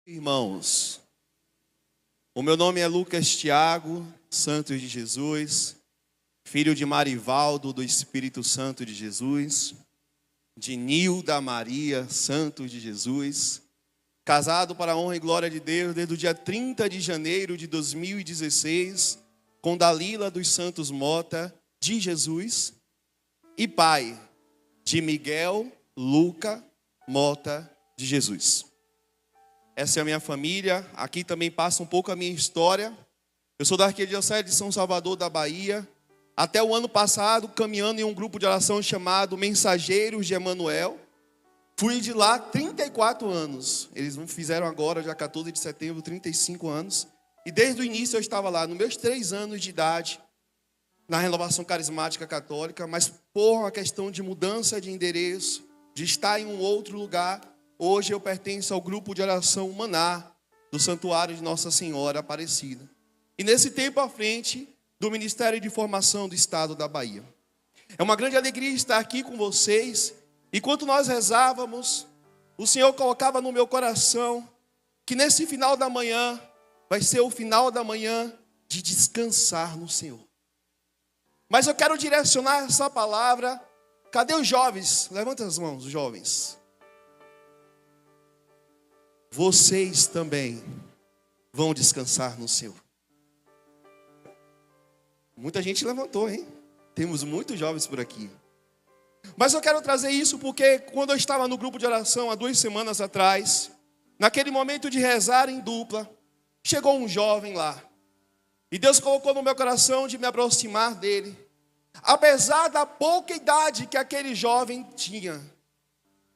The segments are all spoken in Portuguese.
Irmãos, o meu nome é Lucas Thiago Santos de Jesus, filho de Marivaldo do Espírito Santo de Jesus, de Nilda Maria Santos de Jesus, casado para a honra e glória de Deus desde o dia 30 de janeiro de 2016, com Dalila dos Santos Mota de Jesus, e pai de Miguel Luca Mota de Jesus. Essa é a minha família. Aqui também passa um pouco a minha história. Eu sou da Arquidiocese de São Salvador da Bahia. Até o ano passado, caminhando em um grupo de oração chamado Mensageiros de Emanuel. Fui de lá 34 anos. Eles fizeram agora, dia 14 de setembro, 35 anos. E desde o início eu estava lá, nos meus 3 anos de idade, na Renovação Carismática Católica. Mas por uma questão de mudança de endereço, de estar em um outro lugar, hoje eu pertenço ao grupo de oração Maná, do Santuário de Nossa Senhora Aparecida. E nesse tempo à frente do Ministério de Formação do Estado da Bahia. É uma grande alegria estar aqui com vocês. Enquanto nós rezávamos, o Senhor colocava no meu coração que nesse final da manhã vai ser o final da manhã de descansar no Senhor. Mas eu quero direcionar essa palavra. Cadê os jovens? Levanta as mãos, os jovens. Vocês também vão descansar no Senhor. Muita gente levantou, hein? Temos muitos jovens por aqui. Mas eu quero trazer isso porque quando eu estava no grupo de oração há 2 semanas atrás, naquele momento de rezar em dupla, chegou um jovem lá. E Deus colocou no meu coração de me aproximar dele. Apesar da pouca idade que aquele jovem tinha,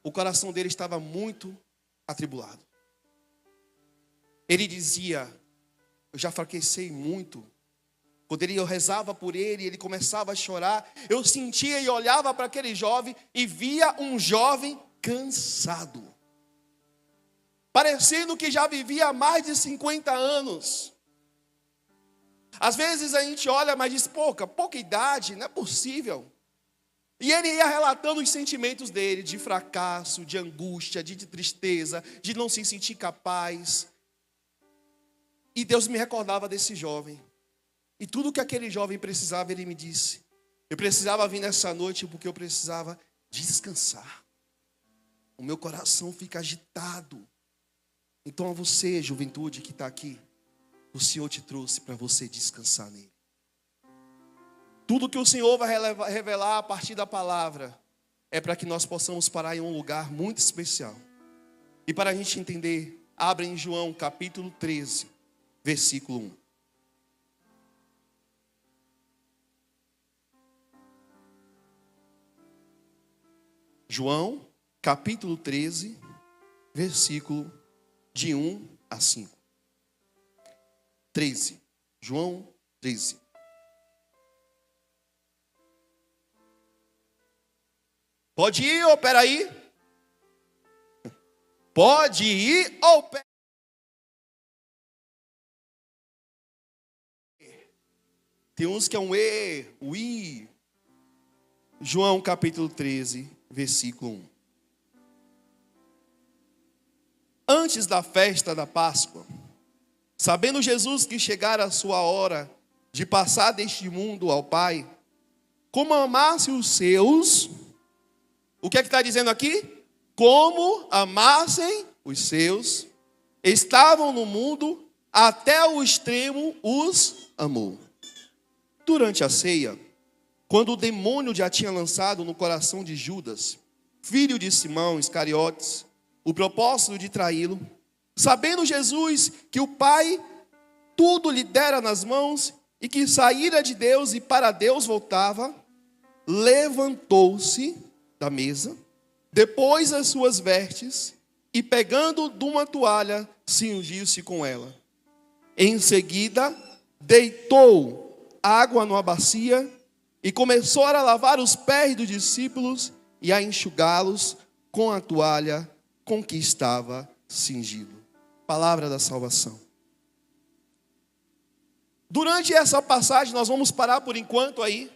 o coração dele estava muito atribulado. Ele dizia: eu já fraquecei muito. Quando eu rezava por ele, ele começava a chorar. Eu sentia e olhava para aquele jovem e via um jovem cansado. Parecendo que já vivia há mais de 50 anos. Às vezes a gente olha, mas diz, pouca idade, não é possível. E ele ia relatando os sentimentos dele, de fracasso, de angústia, de tristeza, de não se sentir capaz. E Deus me recordava desse jovem. E tudo que aquele jovem precisava, ele me disse. Eu precisava vir nessa noite porque eu precisava descansar. O meu coração fica agitado. Então a você, juventude que está aqui, o Senhor te trouxe para você descansar nele. Tudo que o Senhor vai revelar a partir da palavra é para que nós possamos parar em um lugar muito especial. E para a gente entender, abre em João capítulo 13, versículo 1. João, capítulo 13, versículo de 1 a 5. 13. João 13. Pode ir ou peraí? Pode ir ou peraí? Tem uns que é um e, o i. João capítulo 13, versículo 1. Antes da festa da Páscoa, sabendo Jesus que chegara a sua hora de passar deste mundo ao Pai, como amasse os seus, o que é que está dizendo aqui? Como amassem os seus, estavam no mundo, até o extremo os amou. Durante a ceia, quando o demônio já tinha lançado no coração de Judas, filho de Simão Iscariotes, o propósito de traí-lo, sabendo Jesus que o Pai tudo lhe dera nas mãos e que saíra de Deus e para Deus voltava, levantou-se da mesa, depôs as suas vestes e pegando de uma toalha, cingiu-se com ela. Em seguida, deitou água numa bacia e começou a lavar os pés dos discípulos e a enxugá-los com a toalha com que estava cingido. Palavra da salvação. Durante essa passagem, nós vamos parar por enquanto aí.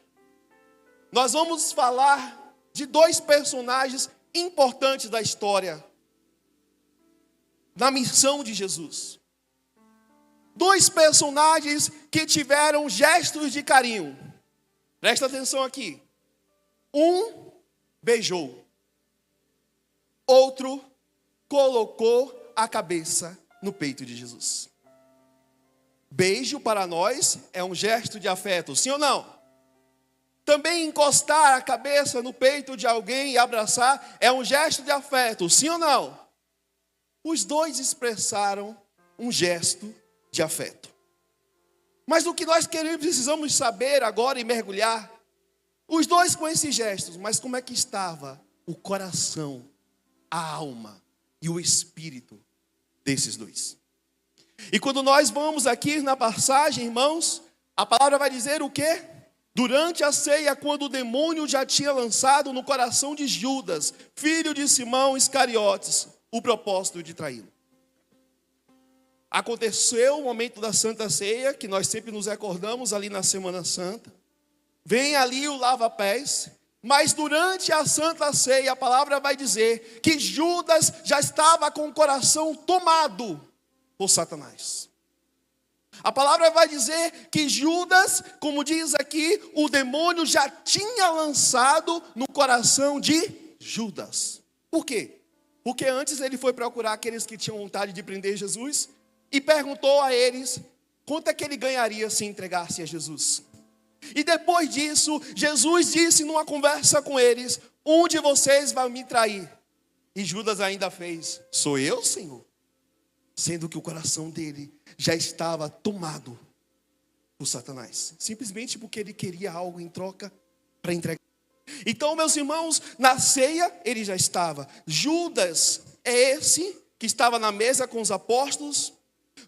Nós vamos falar de 2 personagens importantes da história. na missão de Jesus. Dois personagens que tiveram gestos de carinho. Presta atenção aqui. Um beijou. Outro colocou a cabeça no peito de Jesus. Beijo para nós é um gesto de afeto, sim ou não? Também encostar a cabeça no peito de alguém e abraçar é um gesto de afeto, sim ou não? Os dois expressaram um gesto de afeto. Mas o que nós precisamos saber agora e mergulhar, os dois com esses gestos, mas como é que estava o coração, a alma e o espírito desses dois? E quando nós vamos aqui na passagem, irmãos, a palavra vai dizer o quê? Durante a ceia, quando o demônio já tinha lançado no coração de Judas, filho de Simão Iscariotes, o propósito de traí-lo. Aconteceu o momento da Santa Ceia, que nós sempre nos recordamos ali na Semana Santa. Vem ali o lava-pés, mas durante a Santa Ceia, a palavra vai dizer que Judas já estava com o coração tomado por Satanás. A palavra vai dizer que Judas, como diz aqui, o demônio já tinha lançado no coração de Judas. Por quê? Porque antes ele foi procurar aqueles que tinham vontade de prender Jesus e perguntou a eles quanto é que ele ganharia se entregasse a Jesus. E depois disso, Jesus disse numa conversa com eles: um de vocês vai me trair. E Judas ainda fez: sou eu, Senhor? Sendo que o coração dele já estava tomado por Satanás, simplesmente porque ele queria algo em troca para entregar. Então, meus irmãos, na ceia ele já estava. Judas é esse que estava na mesa com os apóstolos.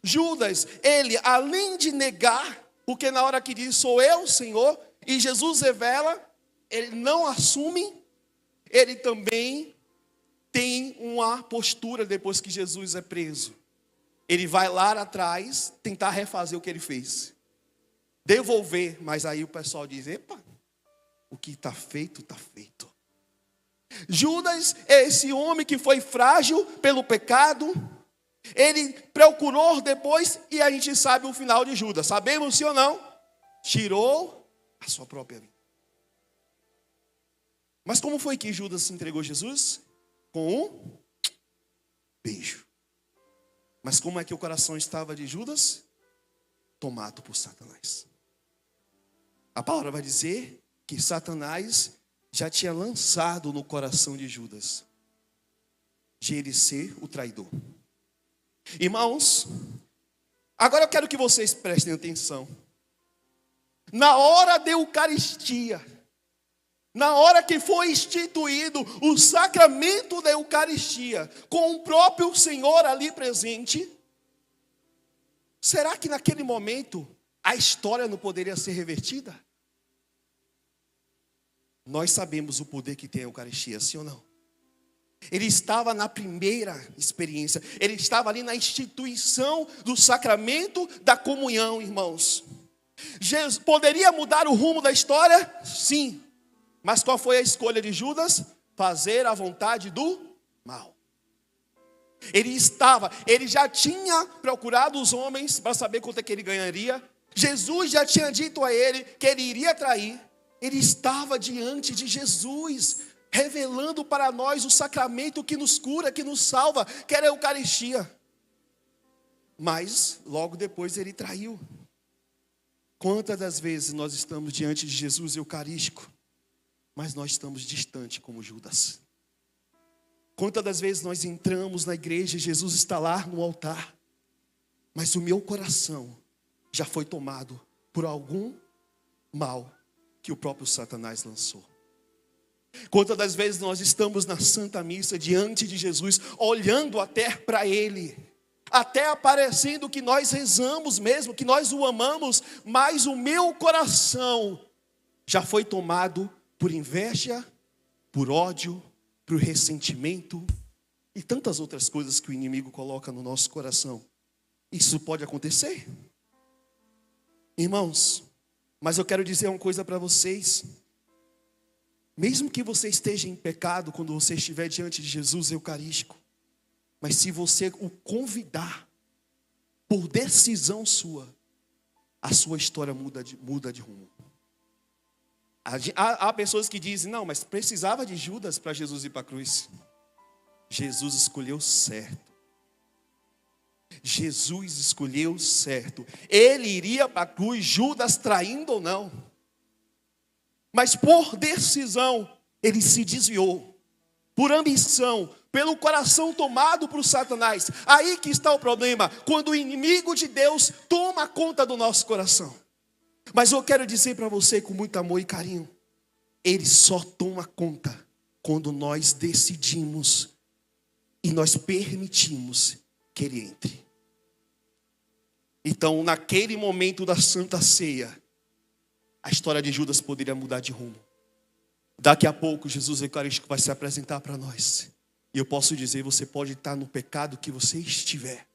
Judas, ele, além de negar, porque na hora que diz sou eu, Senhor, e Jesus revela, ele não assume, ele também tem uma postura depois que Jesus é preso. Ele vai lá atrás tentar refazer o que ele fez, devolver, mas aí o pessoal diz: epa, o que está feito, está feito. Judas é esse homem que foi frágil pelo pecado. Ele procurou depois, e a gente sabe o final de Judas, sabemos sim ou não? Tirou a sua própria vida. Mas como foi que Judas se entregou a Jesus? Com um beijo. Mas como é que o coração estava de Judas? Tomado por Satanás. A palavra vai dizer que Satanás já tinha lançado no coração de Judas de ele ser o traidor. Irmãos, agora eu quero que vocês prestem atenção. Na hora da Eucaristia, na hora que foi instituído o sacramento da Eucaristia, com o próprio Senhor ali presente, será que naquele momento a história não poderia ser revertida? Nós sabemos o poder que tem a Eucaristia, sim ou não? Ele estava na primeira experiência, ele estava ali na instituição do sacramento da comunhão, irmãos. Jesus poderia mudar o rumo da história? Sim. Mas qual foi a escolha de Judas? Fazer a vontade do mal. Ele já tinha procurado os homens para saber quanto é que ele ganharia. Jesus já tinha dito a ele que ele iria trair. Ele estava diante de Jesus, revelando para nós o sacramento que nos cura, que nos salva, que era a Eucaristia. Mas logo depois ele traiu. Quantas das vezes nós estamos diante de Jesus eucarístico, mas nós estamos distantes como Judas? Quantas das vezes nós entramos na igreja e Jesus está lá no altar, mas o meu coração já foi tomado por algum mal que o próprio Satanás lançou? Quantas das vezes nós estamos na Santa Missa diante de Jesus, olhando até para Ele, até aparecendo que nós rezamos mesmo, que nós o amamos, mas o meu coração já foi tomado por inveja, por ódio, por ressentimento e tantas outras coisas que o inimigo coloca no nosso coração. Isso pode acontecer? Irmãos, mas eu quero dizer uma coisa para vocês. Mesmo que você esteja em pecado, quando você estiver diante de Jesus eucarístico, Mas se você o convidar, por decisão sua, a sua história muda de rumo. Há pessoas que dizem, não, mas precisava de Judas para Jesus ir para a cruz. Jesus escolheu certo. Jesus escolheu certo. Ele iria para a cruz, Judas traindo ou não. Mas por decisão, ele se desviou. Por ambição, pelo coração tomado por Satanás. Aí que está o problema, quando o inimigo de Deus toma conta do nosso coração. Mas eu quero dizer para você com muito amor e carinho, ele só toma conta quando nós decidimos e nós permitimos que ele entre. Então, naquele momento da Santa Ceia, a história de Judas poderia mudar de rumo. Daqui a pouco, Jesus Eucarístico vai se apresentar para nós. E eu posso dizer, você pode estar no pecado que você estiver.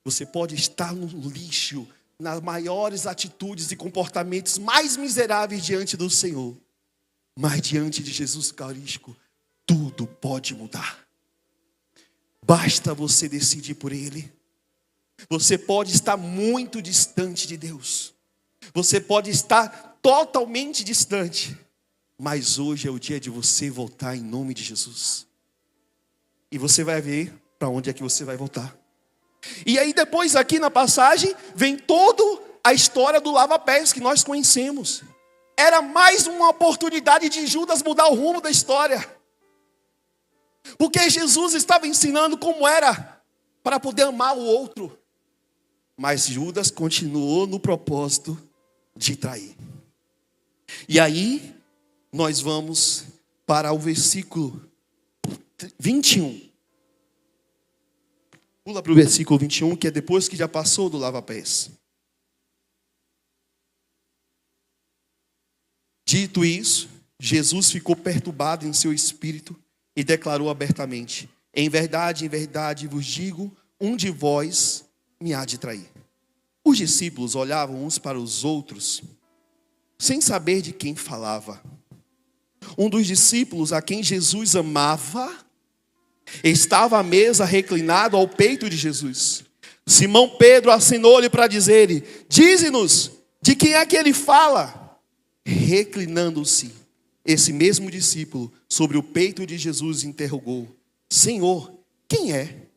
Você pode estar no lixo, nas maiores atitudes e comportamentos mais miseráveis diante do Senhor. Mas diante de Jesus Eucarístico, tudo pode mudar. Basta você decidir por Ele. Você pode estar muito distante de Deus. Você pode estar totalmente distante. Mas hoje é o dia de você voltar em nome de Jesus. E você vai ver para onde é que você vai voltar. E aí depois aqui na passagem, vem toda a história do lava-pés que nós conhecemos. Era mais uma oportunidade de Judas mudar o rumo da história. Porque Jesus estava ensinando como era para poder amar o outro. Mas Judas continuou no propósito de trair. E aí, nós vamos para o versículo 21. Pula para o versículo 21, que é depois que já passou do lava-pés. Dito isso, Jesus ficou perturbado em seu espírito e declarou abertamente: em verdade vos digo, um de vós me há de trair. Os discípulos olhavam uns para os outros, sem saber de quem falava. Um dos discípulos a quem Jesus amava, estava à mesa reclinado ao peito de Jesus. Simão Pedro acenou-lhe para dizer-lhe: dize-nos, de quem é que ele fala? Reclinando-se, esse mesmo discípulo sobre o peito de Jesus interrogou: Senhor, quem é?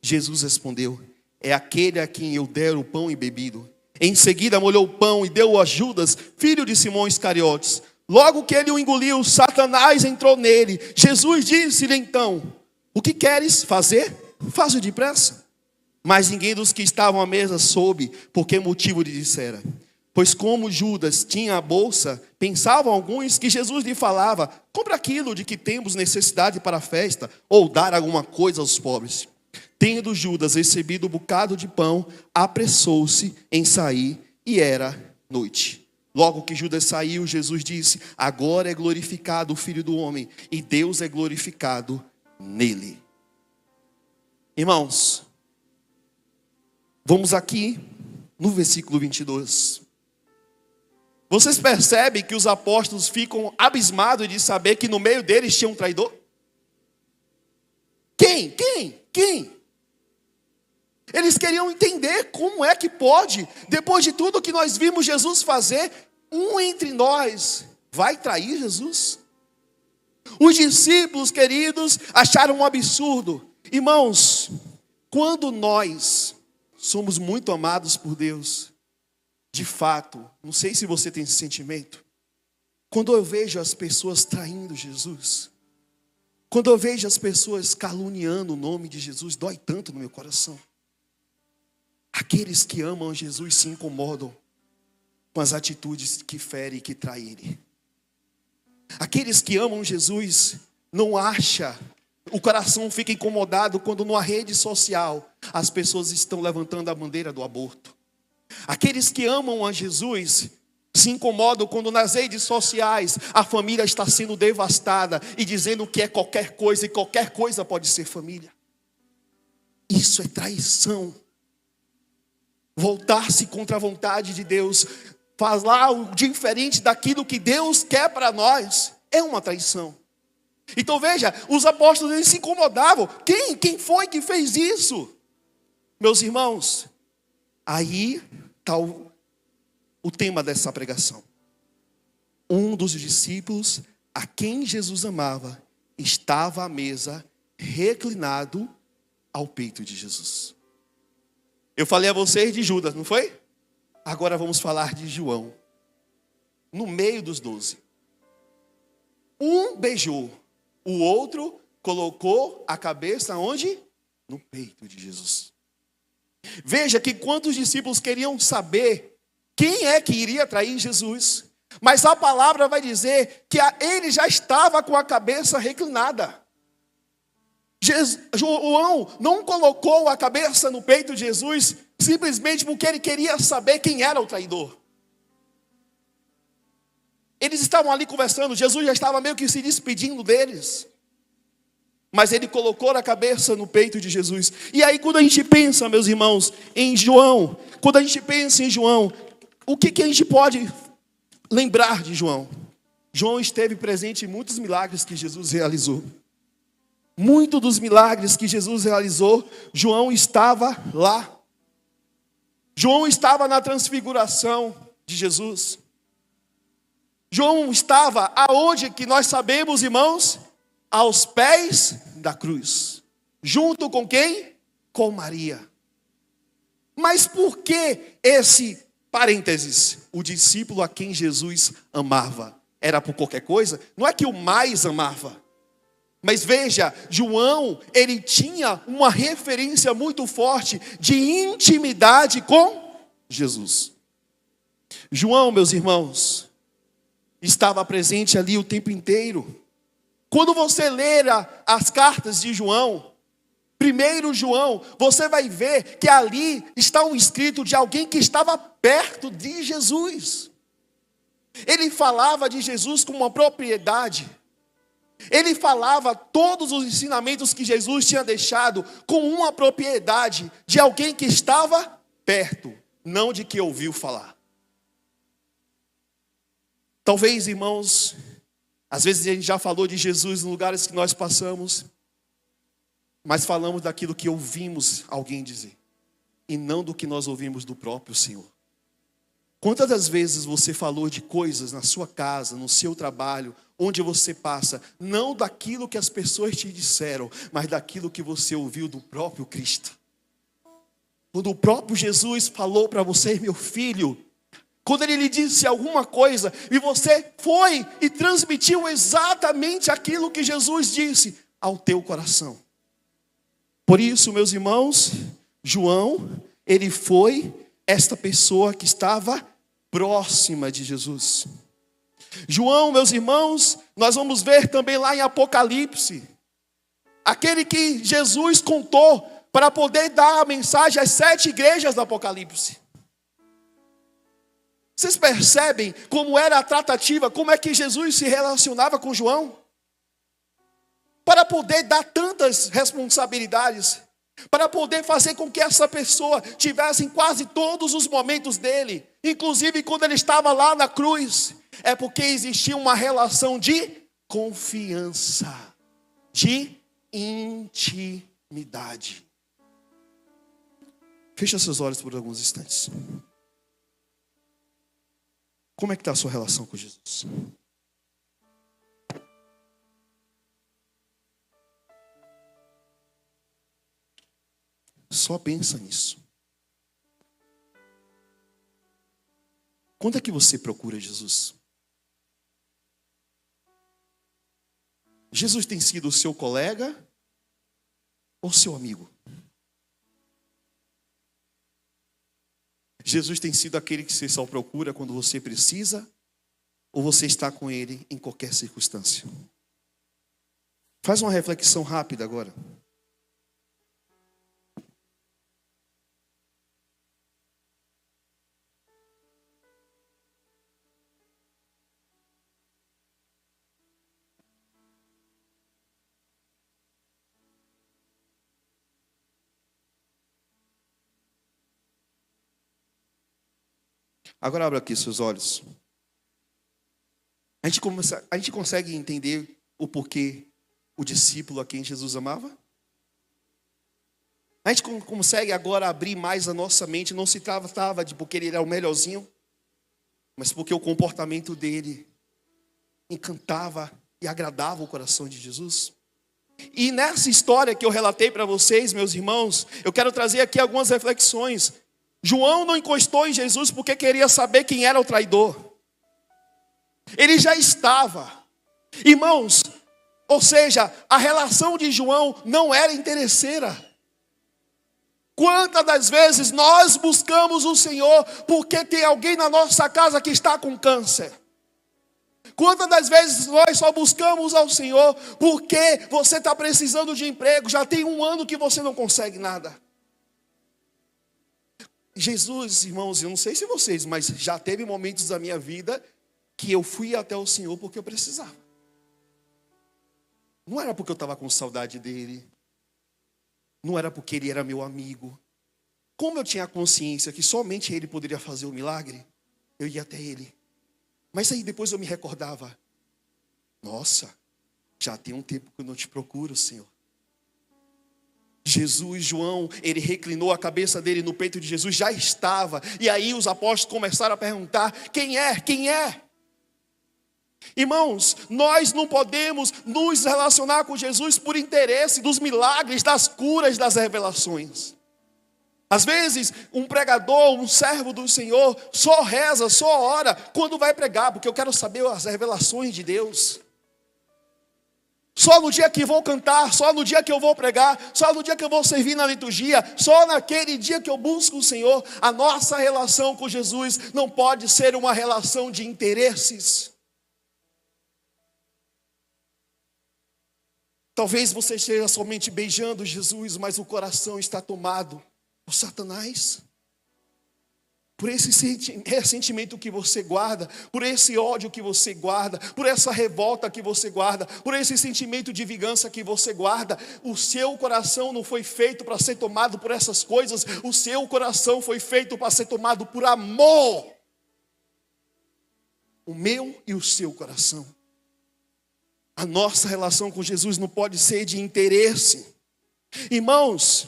Jesus respondeu: é aquele a quem eu der o pão e bebido. Em seguida molhou o pão e deu-o a Judas, filho de Simão Iscariotes. Logo que ele o engoliu, Satanás entrou nele. Jesus disse-lhe então: o que queres fazer? Faz-o depressa. Mas ninguém dos que estavam à mesa soube por que motivo lhe dissera. Pois como Judas tinha a bolsa, pensavam alguns que Jesus lhe falava: compra aquilo de que temos necessidade para a festa, ou dar alguma coisa aos pobres. Tendo Judas recebido um bocado de pão, apressou-se em sair, e era noite. Logo que Judas saiu, Jesus disse: agora é glorificado o Filho do Homem, e Deus é glorificado nele. Irmãos, vamos aqui no versículo 22. Vocês percebem que os apóstolos ficam abismados de saber que no meio deles tinha um traidor? Quem? Eles queriam entender como é que pode, depois de tudo que nós vimos Jesus fazer, um entre nós vai trair Jesus? Os discípulos queridos acharam um absurdo. Irmãos, quando nós somos muito amados por Deus, de fato, não sei se você tem esse sentimento, quando eu vejo as pessoas traindo Jesus, quando eu vejo as pessoas caluniando o nome de Jesus, dói tanto no meu coração. Aqueles que amam Jesus se incomodam com as atitudes que ferem e que traem Ele. Aqueles que amam Jesus não acham, o coração fica incomodado quando numa rede social as pessoas estão levantando a bandeira do aborto. Aqueles que amam a Jesus se incomodam quando nas redes sociais a família está sendo devastada e dizendo que é qualquer coisa e qualquer coisa pode ser família. Isso é traição. Voltar-se contra a vontade de Deus, falar o diferente daquilo que Deus quer para nós, é uma traição. Então veja, os apóstolos eles se incomodavam. Quem foi que fez isso? Meus irmãos, aí está o tema dessa pregação. Um dos discípulos a quem Jesus amava estava à mesa, reclinado ao peito de Jesus. Eu falei a vocês de Judas, não foi? Agora vamos falar de João. No meio dos 12. Um beijou, o outro colocou a cabeça onde? No peito de Jesus. Veja que quantos discípulos queriam saber quem é que iria trair Jesus, mas a palavra vai dizer que ele já estava com a cabeça reclinada. João não colocou a cabeça no peito de Jesus simplesmente porque ele queria saber quem era o traidor. Eles estavam ali conversando, Jesus já estava meio que se despedindo deles. Mas ele colocou a cabeça no peito de Jesus. E aí quando a gente pensa, meus irmãos, em João, o que a gente pode lembrar de João? João esteve presente em muitos milagres que Jesus realizou. Muitos dos milagres que Jesus realizou, João estava lá. João estava na transfiguração de Jesus. João estava aonde que nós sabemos, irmãos? Aos pés da cruz. Junto com quem? Com Maria. Mas por que esse parênteses? O discípulo a quem Jesus amava. Era por qualquer coisa? Não é que o mais amava. Mas veja, João, ele tinha uma referência muito forte de intimidade com Jesus. João, meus irmãos, estava presente ali o tempo inteiro. Quando você ler as cartas de João, primeiro João, você vai ver que ali está um escrito de alguém que estava perto de Jesus. Ele falava de Jesus com uma propriedade. Ele falava todos os ensinamentos que Jesus tinha deixado com uma propriedade de alguém que estava perto, não de que ouviu falar. Talvez, irmãos, às vezes a gente já falou de Jesus em lugares que nós passamos, mas falamos daquilo que ouvimos alguém dizer, e não do que nós ouvimos do próprio Senhor. Quantas das vezes você falou de coisas na sua casa, no seu trabalho, onde você passa, não daquilo que as pessoas te disseram, mas daquilo que você ouviu do próprio Cristo? Quando o próprio Jesus falou para você, meu filho, quando ele lhe disse alguma coisa, e você foi e transmitiu exatamente aquilo que Jesus disse ao teu coração. Por isso, meus irmãos, João, ele foi esta pessoa que estava próxima de Jesus. João, meus irmãos, nós vamos ver também lá em Apocalipse, aquele que Jesus contou para poder dar a mensagem às 7 igrejas do Apocalipse. Vocês percebem como era a tratativa, como é que Jesus se relacionava com João? Para poder dar tantas responsabilidades, para poder fazer com que essa pessoa tivesse em quase todos os momentos dele, inclusive quando ele estava lá na cruz, é porque existia uma relação de confiança, de intimidade. Feche seus olhos por alguns instantes. Como é que está a sua relação com Jesus? Só pensa nisso. Quando é que você procura Jesus? Jesus tem sido o seu colega ou seu amigo? Jesus tem sido aquele que você só procura quando você precisa, ou você está com ele em qualquer circunstância? Faz uma reflexão rápida agora. Agora abra aqui seus olhos. A gente consegue entender o porquê o discípulo a quem Jesus amava? A gente consegue agora abrir mais a nossa mente. Não se tratava de porque ele era o melhorzinho, mas porque o comportamento dele encantava e agradava o coração de Jesus. E nessa história que eu relatei para vocês, meus irmãos, eu quero trazer aqui algumas reflexões. João não encostou em Jesus porque queria saber quem era o traidor. Ele já estava. Irmãos, ou seja, a relação de João não era interesseira. Quantas das vezes nós buscamos o Senhor porque tem alguém na nossa casa que está com câncer? Quantas das vezes nós só buscamos ao Senhor porque você está precisando de emprego, já tem 1 ano que você não consegue nada? Jesus, irmãos, eu não sei se vocês, mas já teve momentos da minha vida que eu fui até o Senhor porque eu precisava. Não era porque eu estava com saudade dele. Não era porque ele era meu amigo. Como eu tinha consciência que somente ele poderia fazer o milagre, eu ia até ele. Mas aí depois eu me recordava. Nossa, já tem um tempo que eu não te procuro, Senhor. Jesus, João, ele reclinou a cabeça dele no peito de Jesus, já estava. E aí os apóstolos começaram a perguntar: quem é? Quem é? Irmãos, nós não podemos nos relacionar com Jesus por interesse dos milagres, das curas, das revelações. Às vezes, um pregador, um servo do Senhor, só reza, só ora quando vai pregar, porque eu quero saber as revelações de Deus. Só no dia que vou cantar, só no dia que eu vou pregar, só no dia que eu vou servir na liturgia, só naquele dia que eu busco o Senhor. A nossa relação com Jesus não pode ser uma relação de interesses. Talvez você esteja somente beijando Jesus, mas o coração está tomado por Satanás. Por esse ressentimento que você guarda, por esse ódio que você guarda, por essa revolta que você guarda, por esse sentimento de vingança que você guarda. O seu coração não foi feito para ser tomado por essas coisas. O seu coração foi feito para ser tomado por amor. O meu e o seu coração. A nossa relação com Jesus não pode ser de interesse. Irmãos,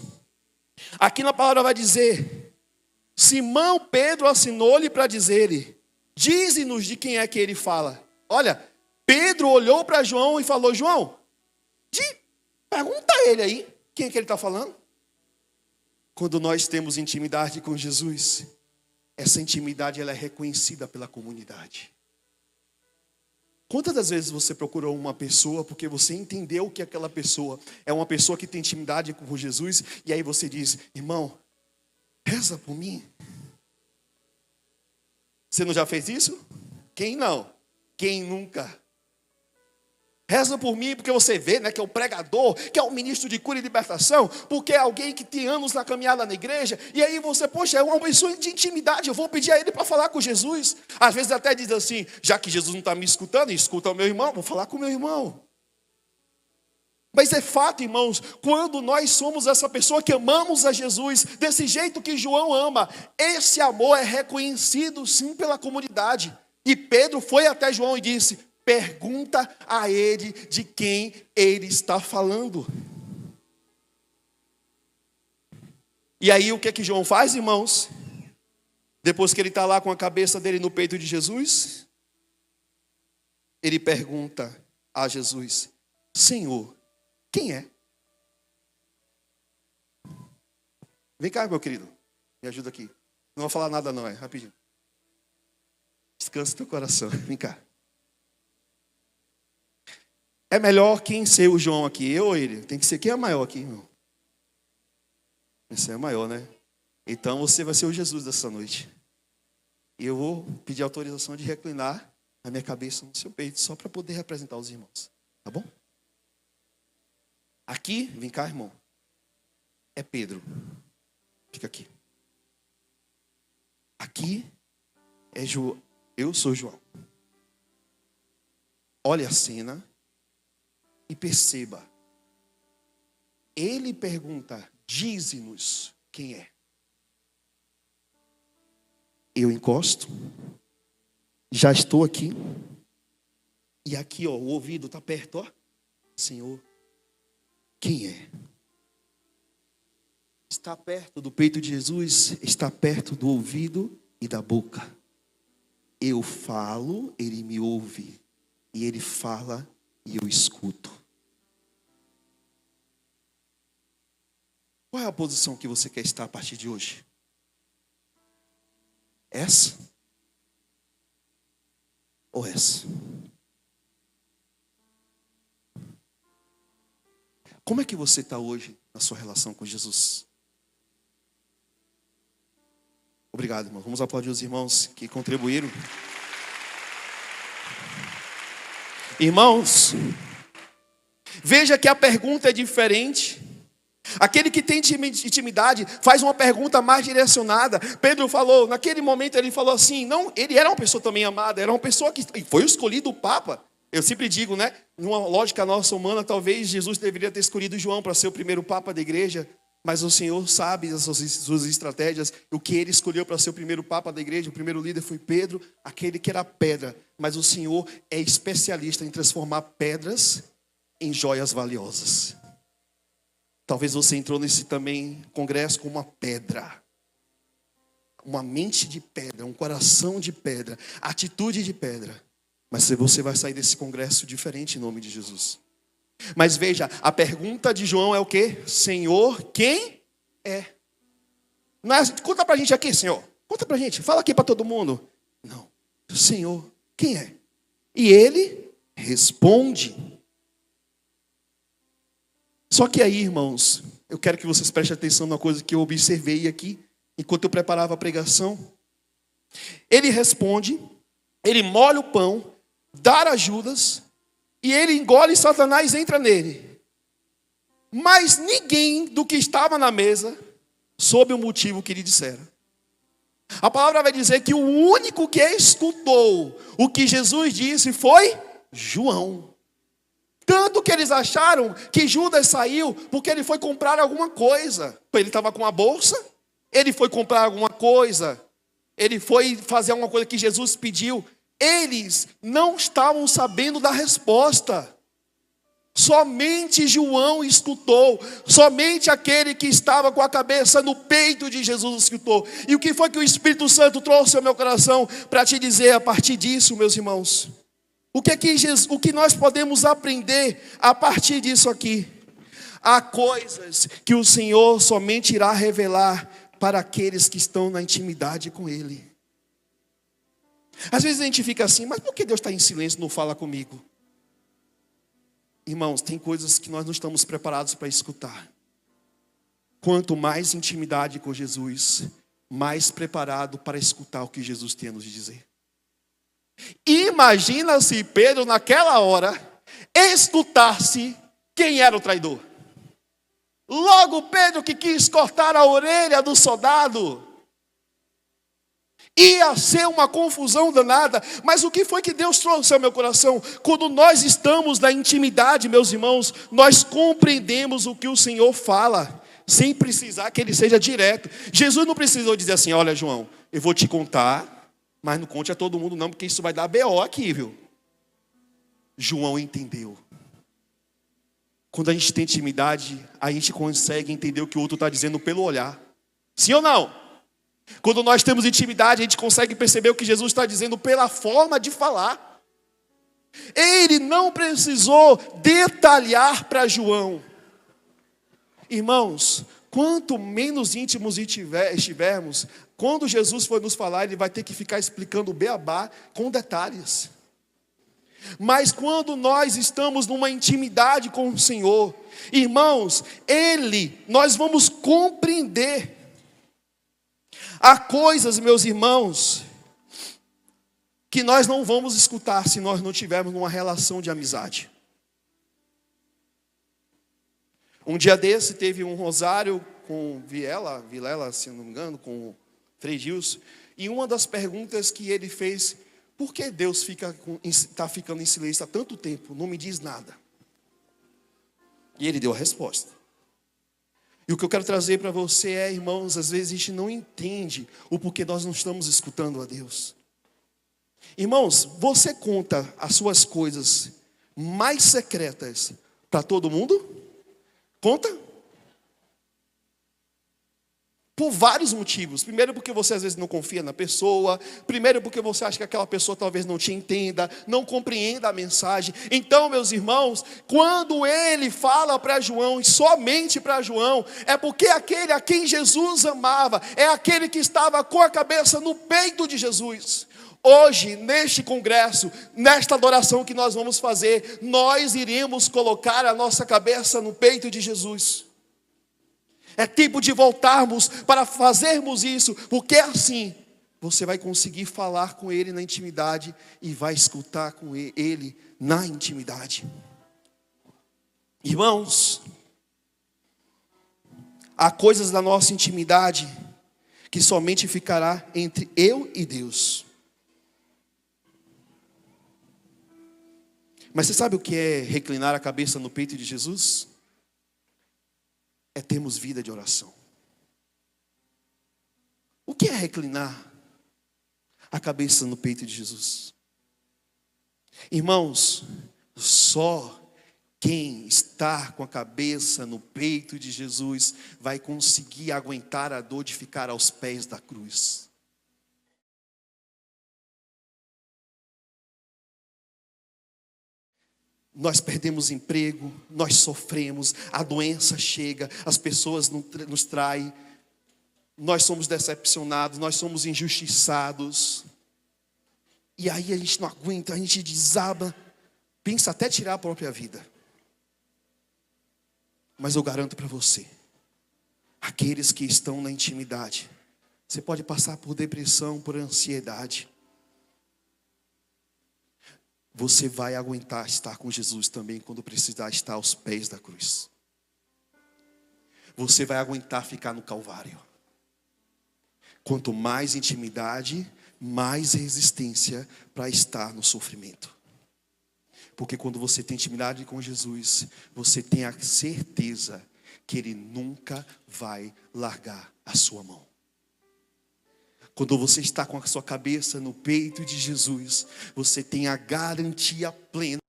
aqui na palavra vai dizer: Simão Pedro assinou-lhe para dizer-lhe: dize-nos de quem é que ele fala. Olha, Pedro olhou para João e falou: João, pergunta a ele aí, quem é que ele está falando? Quando nós temos intimidade com Jesus, essa intimidade ela é reconhecida pela comunidade. Quantas das vezes você procurou uma pessoa porque você entendeu que aquela pessoa é uma pessoa que tem intimidade com Jesus, e aí você diz: irmão, reza por mim. Você não já fez isso? Quem não? Quem nunca? Reza por mim porque você vê, né, que é o pregador, que é o ministro de cura e libertação, porque é alguém que tem anos na caminhada na igreja, e aí você, poxa, é uma pessoa de intimidade, eu vou pedir a ele para falar com Jesus. Às vezes até diz assim: já que Jesus não está me escutando, escuta o meu irmão, vou falar com o meu irmão. Mas é fato, irmãos, quando nós somos essa pessoa que amamos a Jesus, desse jeito que João ama, esse amor é reconhecido sim pela comunidade. E Pedro foi até João e disse: pergunta a ele de quem ele está falando. E aí o que é que João faz, irmãos? Depois que ele está lá com a cabeça dele no peito de Jesus, ele pergunta a Jesus: Senhor, quem é? Vem cá, meu querido, me ajuda aqui. Não vou falar nada não, rapidinho. Descansa teu coração, vem cá. É melhor quem ser o João aqui, eu ou ele? Tem que ser quem é maior aqui, irmão. Esse é maior, né? Então você vai ser o Jesus dessa noite. E eu vou pedir autorização de reclinar a minha cabeça no seu peito, só para poder representar os irmãos. Tá bom? Aqui, vem cá, irmão. É Pedro. Fica aqui. Aqui é João. Eu sou João. Olha a cena e perceba. Ele pergunta: dize-nos quem é. Eu encosto. Já estou aqui. E aqui, ó, o ouvido está perto, ó. Senhor, quem é? Está perto do peito de Jesus, está perto do ouvido e da boca. Eu falo, ele me ouve. E ele fala e eu escuto. Qual é a posição que você quer estar a partir de hoje? Essa? Ou essa? Como é que você está hoje na sua relação com Jesus? Obrigado, irmão. Vamos aplaudir os irmãos que contribuíram. Irmãos, veja que a pergunta é diferente. Aquele que tem intimidade faz uma pergunta mais direcionada. Pedro falou, naquele momento ele falou assim, não, ele era uma pessoa também amada, era uma pessoa que foi escolhido o Papa. Eu sempre digo, né, numa lógica nossa humana, talvez Jesus deveria ter escolhido João para ser o primeiro Papa da igreja, mas o Senhor sabe as suas estratégias, o que ele escolheu para ser o primeiro Papa da igreja, o primeiro líder foi Pedro, aquele que era pedra, mas o Senhor é especialista em transformar pedras em joias valiosas. Talvez você entrou nesse também congresso com uma pedra. Uma mente de pedra, um coração de pedra, atitude de pedra. Mas você vai sair desse congresso diferente em nome de Jesus. Mas veja, a pergunta de João é o quê? Senhor, quem é? Não é, conta pra gente aqui, Senhor. Conta pra gente, fala aqui pra todo mundo. Não, Senhor, quem é? E ele responde. Só que aí, irmãos, eu quero que vocês prestem atenção numa coisa que eu observei aqui, enquanto eu preparava a pregação. Ele responde, ele molha o pão, dá a Judas, e ele engole Satanás e entra nele. Mas ninguém do que estava na mesa soube o motivo que lhe disseram. A palavra vai dizer que o único que escutou o que Jesus disse foi João. Tanto que eles acharam que Judas saiu porque ele foi comprar alguma coisa. Ele estava com a bolsa, ele foi comprar alguma coisa, ele foi fazer alguma coisa que Jesus pediu. Eles não estavam sabendo da resposta. Somente João escutou. Somente aquele que estava com a cabeça no peito de Jesus escutou. E o que foi que o Espírito Santo trouxe ao meu coração para te dizer a partir disso, meus irmãos? O que nós podemos aprender a partir disso aqui? Há coisas que o Senhor somente irá revelar para aqueles que estão na intimidade com Ele. Às vezes a gente fica assim, mas por que Deus está em silêncio e não fala comigo? Irmãos, tem coisas que nós não estamos preparados para escutar. Quanto mais intimidade com Jesus, mais preparado para escutar o que Jesus tem a nos dizer. Imagina se Pedro naquela hora escutasse quem era o traidor. Logo Pedro que quis cortar a orelha do soldado. Ia ser uma confusão danada. Mas o que foi que Deus trouxe ao meu coração? Quando nós estamos na intimidade, meus irmãos, nós compreendemos o que o Senhor fala, sem precisar que Ele seja direto. Jesus não precisou dizer assim, olha João, eu vou te contar, mas não conte a todo mundo não, porque isso vai dar BO aqui, viu? João entendeu. Quando a gente tem intimidade, a gente consegue entender o que o outro está dizendo pelo olhar. Sim ou não? Quando nós temos intimidade, a gente consegue perceber o que Jesus está dizendo pela forma de falar. Ele não precisou detalhar para João. Irmãos, quanto menos íntimos estivermos, quando Jesus for nos falar, Ele vai ter que ficar explicando o beabá com detalhes. Mas quando nós estamos numa intimidade com o Senhor, irmãos, nós vamos compreender. Há coisas, meus irmãos, que nós não vamos escutar se nós não tivermos uma relação de amizade. Um dia desse teve um rosário com Vilela, se não me engano, com Frei Gilson, e uma das perguntas que ele fez, por que Deus está ficando em silêncio há tanto tempo, não me diz nada? E ele deu a resposta. E o que eu quero trazer para você é, irmãos, às vezes a gente não entende o porquê nós não estamos escutando a Deus. Irmãos, você conta as suas coisas mais secretas para todo mundo? Conta? Por vários motivos. Primeiro, porque você às vezes não confia na pessoa. Primeiro, porque você acha que aquela pessoa talvez não te entenda, não compreenda a mensagem. Então, meus irmãos, quando ele fala para João, e somente para João, é porque aquele a quem Jesus amava, é aquele que estava com a cabeça no peito de Jesus. Hoje, neste congresso, nesta adoração que nós vamos fazer, nós iremos colocar a nossa cabeça no peito de Jesus. É tempo de voltarmos para fazermos isso, porque assim você vai conseguir falar com Ele na intimidade e vai escutar com Ele na intimidade. Irmãos, há coisas da nossa intimidade que somente ficará entre eu e Deus. Mas você sabe o que é reclinar a cabeça no peito de Jesus? É termos vida de oração. O que é reclinar a cabeça no peito de Jesus? Irmãos, só quem está com a cabeça no peito de Jesus vai conseguir aguentar a dor de ficar aos pés da cruz. Nós perdemos emprego, nós sofremos, a doença chega, as pessoas nos traem, nós somos decepcionados, nós somos injustiçados. E aí a gente não aguenta, a gente desaba, pensa até tirar a própria vida. Mas eu garanto para você, aqueles que estão na intimidade, você pode passar por depressão, por ansiedade. Você vai aguentar estar com Jesus também quando precisar estar aos pés da cruz. Você vai aguentar ficar no Calvário. Quanto mais intimidade, mais resistência para estar no sofrimento. Porque quando você tem intimidade com Jesus, você tem a certeza que Ele nunca vai largar a sua mão. Quando você está com a sua cabeça no peito de Jesus, você tem a garantia plena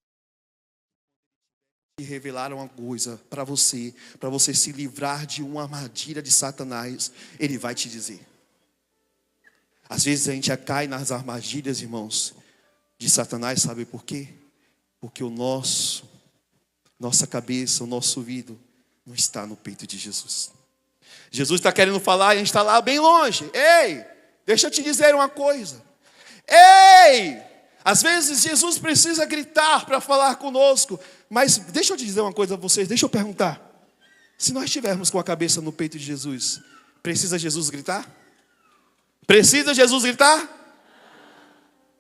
de revelar uma coisa para você se livrar de uma armadilha de Satanás. Ele vai te dizer. Às vezes a gente cai nas armadilhas, irmãos, de Satanás, sabe por quê? Porque nossa cabeça, o nosso ouvido não está no peito de Jesus. Jesus está querendo falar e a gente está lá bem longe. Ei! Deixa eu te dizer uma coisa. Ei! Às vezes Jesus precisa gritar para falar conosco. Mas deixa eu te dizer uma coisa a vocês. Deixa eu perguntar. Se nós estivermos com a cabeça no peito de Jesus, precisa Jesus gritar? Precisa Jesus gritar?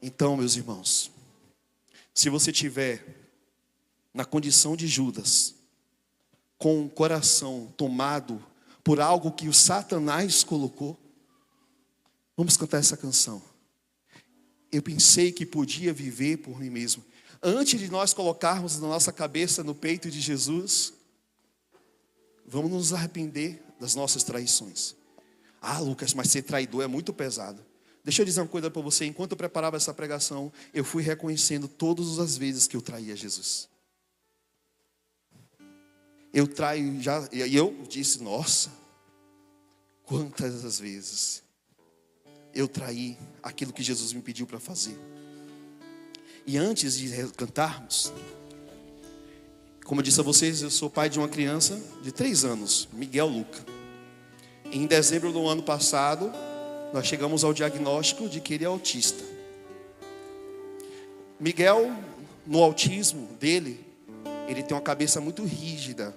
Então, meus irmãos, se você estiver na condição de Judas, com o coração tomado por algo que o Satanás colocou, vamos cantar essa canção. Eu pensei que podia viver por mim mesmo. Antes de nós colocarmos a nossa cabeça no peito de Jesus, vamos nos arrepender das nossas traições. Ah, Lucas, mas ser traidor é muito pesado. Deixa eu dizer uma coisa para você. Enquanto eu preparava essa pregação, eu fui reconhecendo todas as vezes que eu traía Jesus. Eu traio já, e eu disse, nossa, quantas as vezes eu traí aquilo que Jesus me pediu para fazer. E antes de cantarmos, como eu disse a vocês, eu sou pai de uma criança de 3 anos, Miguel Luca. Em dezembro do ano passado, nós chegamos ao diagnóstico de que ele é autista. Miguel, no autismo dele, ele tem uma cabeça muito rígida.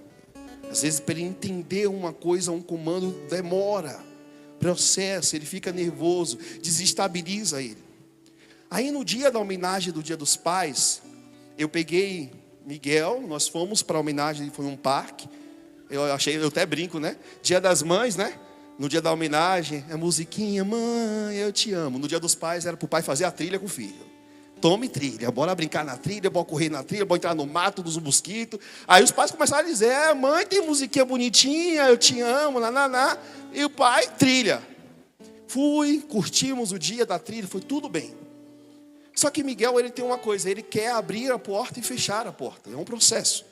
Às vezes, para ele entender uma coisa, um comando, demora. Processo, ele fica nervoso, desestabiliza ele. Aí no dia da homenagem do Dia dos Pais, eu peguei Miguel, nós fomos para a homenagem, foi num parque. Eu até brinco, né? Dia das Mães, né? No dia da homenagem, é musiquinha, mãe, eu te amo. No Dia dos Pais era para o pai fazer a trilha com o filho. Tome trilha, bora brincar na trilha, bora correr na trilha, bora entrar no mato dos mosquitos. Aí os pais começaram a dizer, mãe, tem musiquinha bonitinha, eu te amo, naná. E o pai, trilha. Fui, curtimos o dia da trilha, foi tudo bem. Só que Miguel, ele tem uma coisa, ele quer abrir a porta e fechar a porta. É um processo.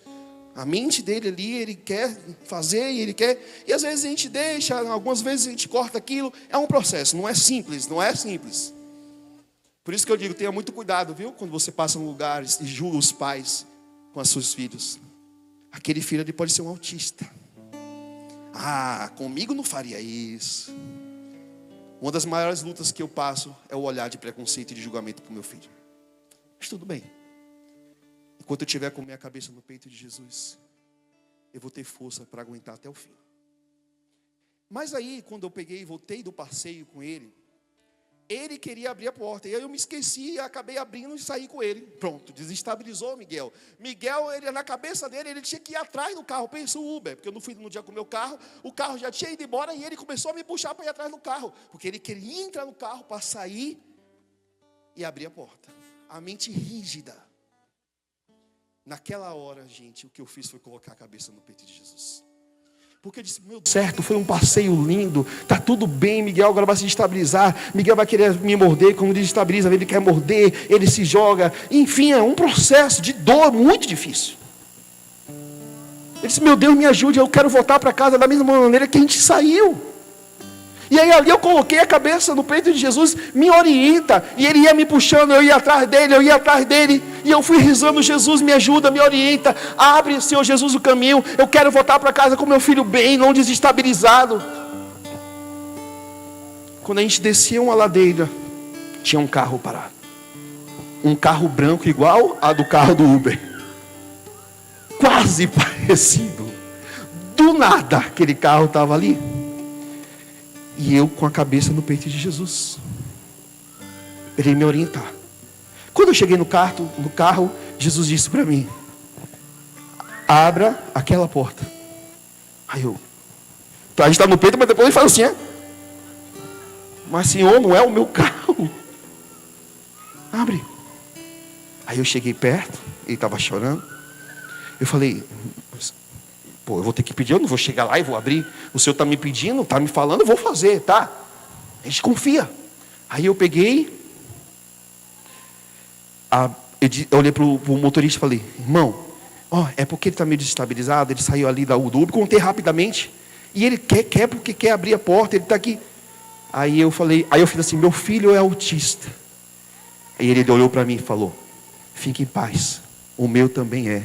A mente dele ali, ele quer fazer, e ele quer... E às vezes a gente deixa, algumas vezes a gente corta aquilo. É um processo, não é simples, não é simples. Por isso que eu digo, tenha muito cuidado, viu? Quando você passa em lugares e julga os pais com os seus filhos. Aquele filho ali pode ser um autista. Ah, comigo não faria isso. Uma das maiores lutas que eu passo é o olhar de preconceito e de julgamento para o meu filho. Mas tudo bem. Enquanto eu tiver com minha cabeça no peito de Jesus, eu vou ter força para aguentar até o fim. Mas aí, quando eu peguei e voltei do passeio com ele, ele queria abrir a porta. E aí eu me esqueci e acabei abrindo e saí com ele. Pronto, desestabilizou o Miguel. Miguel, ele, na cabeça dele, ele tinha que ir atrás do carro. Pensa o Uber, porque eu não fui no dia com o meu carro. O carro já tinha ido embora e ele começou a me puxar para ir atrás do carro. Porque ele queria entrar no carro para sair e abrir a porta. A mente rígida. Naquela hora, gente, o que eu fiz foi colocar a cabeça no peito de Jesus. Porque eu disse, meu Deus, certo, foi um passeio lindo, tá tudo bem, Miguel agora vai se estabilizar, Miguel vai querer me morder, quando desestabiliza, ele quer morder, ele se joga, enfim, é um processo de dor muito difícil. Ele disse, meu Deus, me ajude, eu quero voltar para casa da mesma maneira que a gente saiu. E aí ali eu coloquei a cabeça no peito de Jesus, me orienta, e ele ia me puxando, eu ia atrás dele, e eu fui rezando, Jesus me ajuda, me orienta, abre, Senhor Jesus, o caminho, eu quero voltar para casa com meu filho bem, não desestabilizado. Quando a gente descia uma ladeira, tinha um carro parado, um carro branco igual a do carro do Uber, quase parecido, do nada aquele carro estava ali, e eu com a cabeça no peito de Jesus. Ele ia me orientar. Quando eu cheguei no carro, Jesus disse para mim, abra aquela porta. Aí eu, a gente está no peito, mas depois ele fala assim, mas Senhor, não é o meu carro. Abre. Aí eu cheguei perto, ele estava chorando. Eu falei, pô, eu vou ter que pedir, eu não vou chegar lá e vou abrir. O Senhor está me pedindo, está me falando, eu vou fazer, tá? A gente confia. Aí eu peguei, eu olhei para o motorista e falei, irmão, é porque ele está meio desestabilizado, ele saiu ali da Uber, contei rapidamente, e ele quer porque quer abrir a porta, ele está aqui. Aí eu fiz assim, meu filho é autista. Aí ele olhou para mim e falou, fique em paz, o meu também é,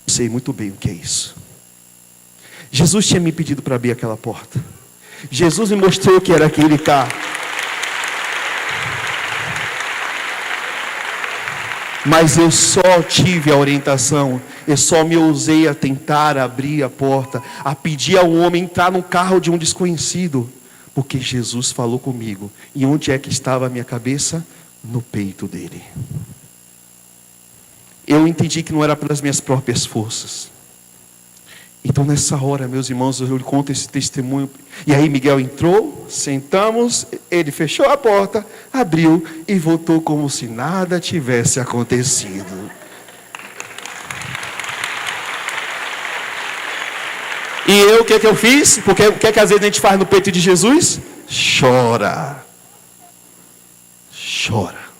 sei muito bem o que é isso. Jesus tinha me pedido para abrir aquela porta. Jesus me mostrou que era aquele carro. Mas eu só tive a orientação, eu só me ousei a tentar abrir a porta, a pedir ao homem entrar no carro de um desconhecido, porque Jesus falou comigo. E onde é que estava a minha cabeça? No peito dele. Eu entendi que não era pelas minhas próprias forças. Então nessa hora, meus irmãos, eu lhe conto esse testemunho. E aí Miguel entrou, sentamos, ele fechou a porta, abriu e voltou como se nada tivesse acontecido. E eu, o que eu fiz? Porque o que às vezes a gente faz no peito de Jesus? Chora. Chora.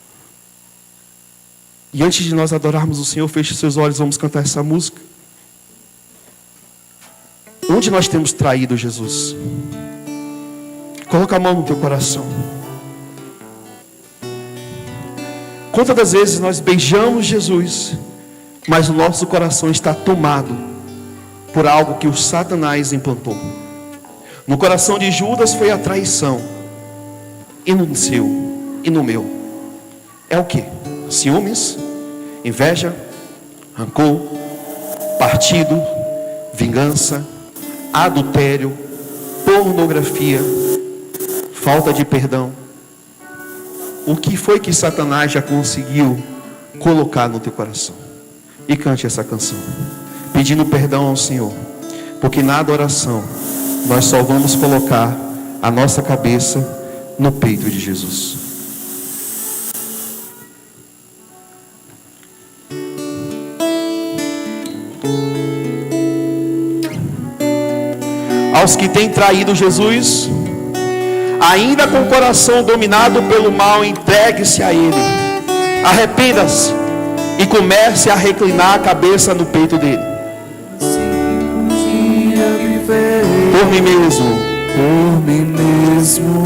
E antes de nós adorarmos o Senhor, feche seus olhos, vamos cantar essa música. Onde nós temos traído Jesus? Coloca a mão no teu coração. Quantas das vezes nós beijamos Jesus, mas o nosso coração está tomado por algo que o Satanás implantou. No coração de Judas foi a traição, e no seu, e no meu é o que? Ciúmes, inveja, rancor, partido, vingança, adultério, pornografia, falta de perdão. O que foi que Satanás já conseguiu colocar no teu coração? E cante essa canção, pedindo perdão ao Senhor, porque na adoração nós só vamos colocar a nossa cabeça no peito de Jesus. Aos que têm traído Jesus, ainda com o coração dominado pelo mal, entregue-se a Ele, arrependa-se e comece a reclinar a cabeça no peito dele. por mim mesmo. Por mim mesmo.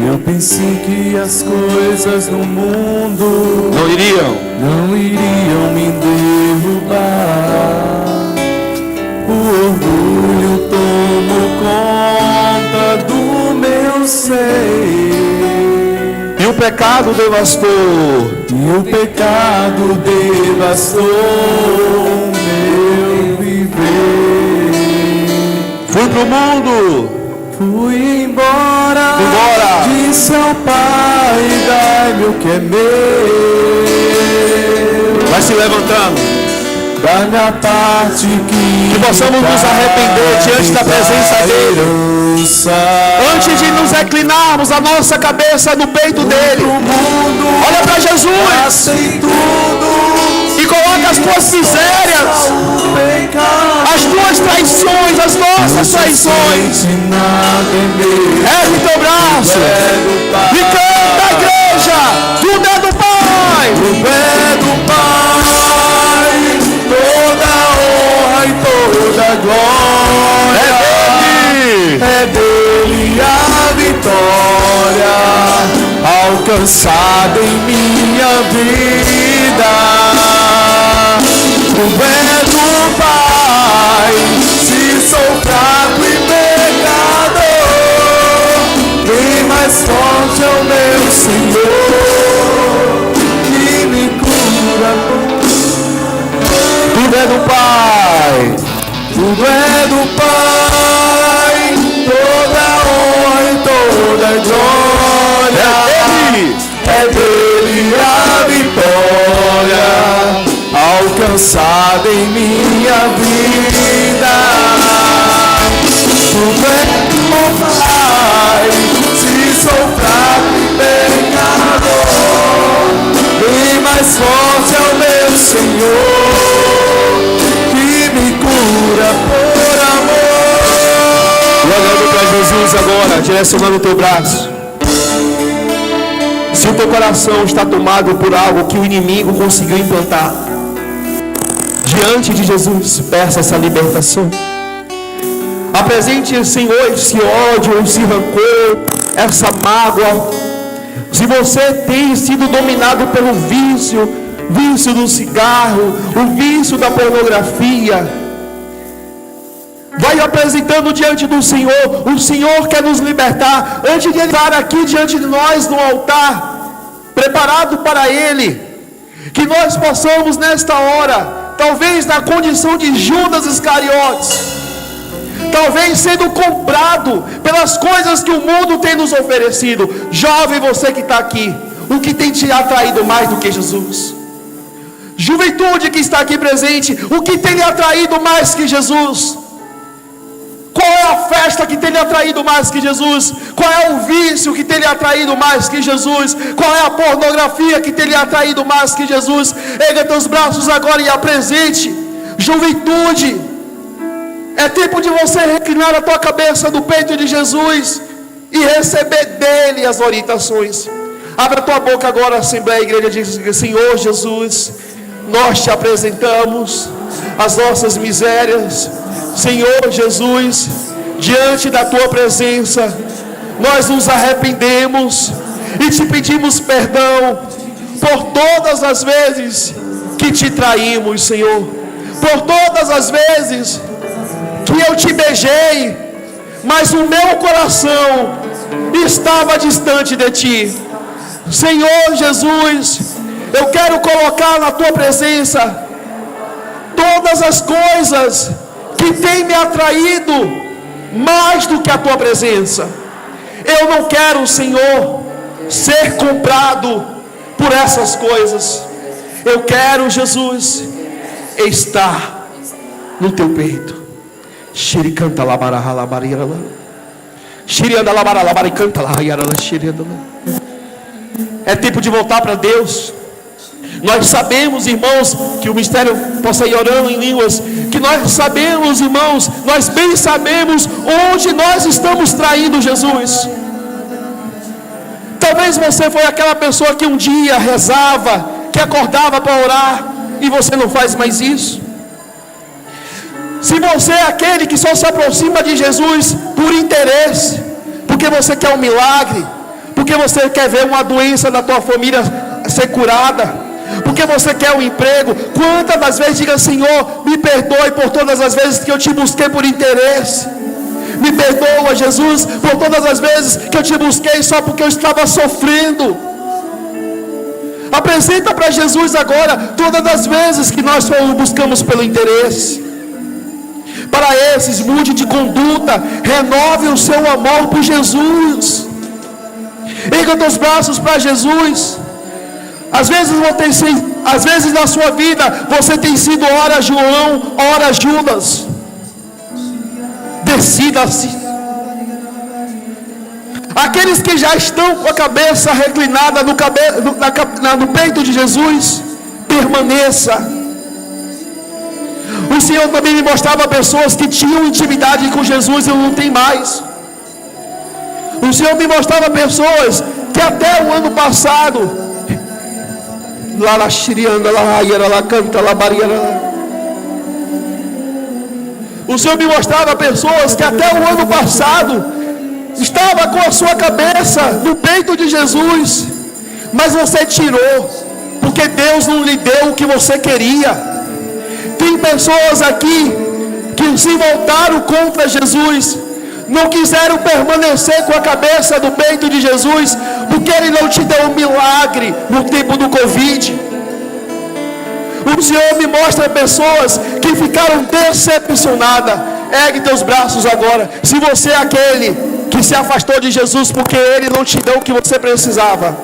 Eu pensei que as coisas no mundo Não iriam me derrubar. O orgulho tomou conta do meu ser. E o pecado devastou. Meu viver. Fui pro mundo. Fui embora. Disse ao Pai, dai-me o que é meu. Vai se levantando. Da minha parte que possamos nos arrepender diante da presença dele. Antes de nos reclinarmos a nossa cabeça no peito dele, olha para Jesus e coloca as tuas misérias, as tuas traições, as nossas traições. Ergue teu braço e canta a igreja. Tudo é do Pai. Tudo é do Pai. Toda honra e toda glória é dele a vitória alcançada em minha vida. Tudo é do Pai. Se sou fraco e pecador, bem mais forte é o meu Senhor que me cura. Tudo é do Pai. Tudo é do Pai. Toda honra e toda glória é dele a vitória alcançada em minha vida. Tudo é do Pai. Se sou fraco e pecador, bem mais forte é o meu Senhor que me cura por amor. Olhando para Jesus agora, direcionando o teu braço. Se o teu coração está tomado por algo que o inimigo conseguiu implantar, diante de Jesus, peça essa libertação. Apresente, Senhor, esse ódio, esse rancor, essa mágoa. Se você tem sido dominado pelo vício do cigarro, o vício da pornografia, vai apresentando diante do Senhor. O Senhor quer nos libertar. Antes de Ele estar aqui diante de nós no altar, preparado para Ele, que nós possamos nesta hora, talvez na condição de Judas Iscariotes, talvez sendo comprado pelas coisas que o mundo tem nos oferecido. Jovem, você que está aqui, o que tem te atraído mais do que Jesus? Juventude que está aqui presente, o que tem lhe atraído mais que Jesus? Qual é a festa que tem lhe atraído mais que Jesus? Qual é o vício que tem lhe atraído mais que Jesus? Qual é a pornografia que tem lhe atraído mais que Jesus? Erga teus braços agora e apresente. Juventude, é tempo de você reclinar a tua cabeça no peito de Jesus e receber dele as orientações. Abra a tua boca agora, Assembleia, Igreja, diz: Senhor Jesus, nós te apresentamos as nossas misérias. Senhor Jesus, diante da tua presença, nós nos arrependemos e te pedimos perdão por todas as vezes que te traímos, Senhor, por todas as vezes que eu te beijei, mas o meu coração estava distante de ti. Senhor Jesus, eu quero colocar na tua presença todas as coisas que tem me atraído mais do que a tua presença. Eu não quero, Senhor, ser comprado por essas coisas. Eu quero, Jesus, estar no teu peito. Xiricanta labaraha labarira. Xirianda labara labaricanta lá. É tempo de voltar para Deus. Nós sabemos, irmãos, que o mistério possa ir orando em línguas, que nós sabemos, irmãos, nós bem sabemos onde nós estamos traindo Jesus. Talvez você foi aquela pessoa que um dia rezava, que acordava para orar, e você não faz mais isso. Se você é aquele que só se aproxima de Jesus por interesse, porque você quer um milagre, porque você quer ver uma doença da tua família ser curada, porque você quer um emprego, quantas das vezes diga: Senhor, me perdoe por todas as vezes que eu te busquei por interesse. Me perdoa, Jesus, por todas as vezes que eu te busquei só porque eu estava sofrendo. Apresenta para Jesus agora todas as vezes que nós o buscamos pelo interesse. Para esses, mude de conduta, renove o seu amor por Jesus. Erga teus braços para Jesus. Às vezes na sua vida você tem sido ora João, ora Judas. Decida-se. Aqueles que já estão com a cabeça reclinada no peito de Jesus, permaneça. O Senhor também me mostrava pessoas que tinham intimidade com Jesus e não tem mais. O Senhor me mostrava pessoas que até o ano passado, lá xirianda, lá canta, lá bariana. O Senhor me mostrava pessoas que até o ano passado estava com a sua cabeça no peito de Jesus, mas você tirou, porque Deus não lhe deu o que você queria. Tem pessoas aqui que se voltaram contra Jesus, não quiseram permanecer com a cabeça no peito de Jesus, porque Ele não te deu um milagre no tempo do Covid. O Senhor me mostra pessoas que ficaram decepcionadas. Ergue teus braços agora. Se você é aquele que se afastou de Jesus porque Ele não te deu o que você precisava,